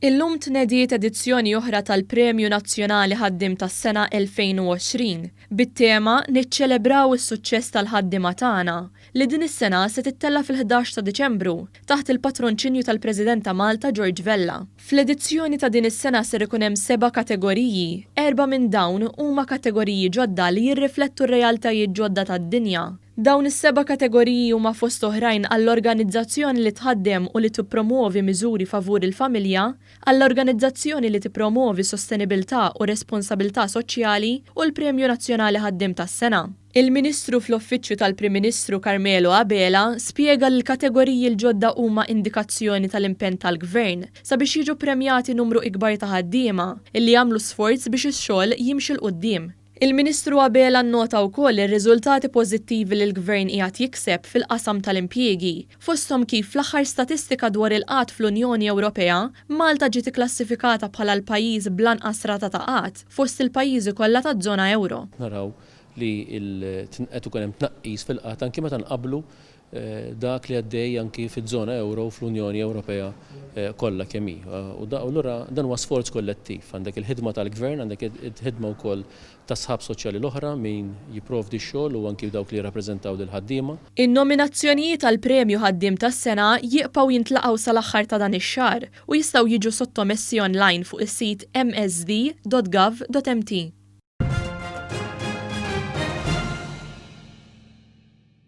Illum tnediet edizzjoni oħra tal-Premju Nazzjonali Ħaddim tas-sena 2020 bit-tema niċċelebraw is-suċċess tal-ħaddiema tagħna li din is-sena se tittella fil-11 ta' Diċembru taħt il-patronċinju tal-President ta' Malta George Vella. Fl-edizzjoni ta' din is-sena ser ikun hemm 7 kategoriji, 4 minn dawn huma kategoriji ġodda li jirriflettu r-realtajiet ġodda tad-dinja. Dawn is-7 kategoriji huma fost oħrajn għall-organizzazzjoni li tħaddem u li tippromuovi miżuri favur il-familja, għall-organizzazzjoni li tippromuovi sostenibilità u responsabilità soċjali u l-Premju Nazzjonali Ħaddim tas-sena. Il-Ministru fl-Uffiċċju tal-Prim Ministru Carmelo Abela spjega li l-kategoriji l-ġodda huma indikazzjoni tal-impenn tal-Gvern sabiex jiġu premjati numru ikbar ta' ħaddiema illi jagħmlu sforz biex ix-xogħol jimxi l quddiem. Il-Ministru Abela nnota wkoll ir-riżultati pożittivi li l-Gvern qiegħed jikseb fil-qasam tal-impjiegi, fosthom kif fl-aħħar statistika dwar il-qatt fl-Unjoni Ewropea, Malta ġiet ikklassifikata bħala l-pajjiż bl-anqas rata ta' qatt fost il-pajjiżi kollha taż-żona euro. Naraw li qed ukoll hemm tnaqqis fil-qatt anke meta nqabblu dak li għaddej anki fiż-żona euro fl-Unjoni Ewropea kollha kemm hi. U allura dan huwa sforz kollettiv. Għandek il-ħidma tal-Gvern, għandek il-ħidma wkoll ta' sħab soċjali l-oħra min jipprovdi x-xogħol u anki dawk li jirrappreżentaw lill-ħaddiema. In-nominazzjonijiet tal-Premju Ħaddiem tas-sena jibqgħu jintlaqgħu sal-aħħar ta' dan ix-xahar u jistgħu jiġu sottomessi online fuq is-sit msd.gov.mt.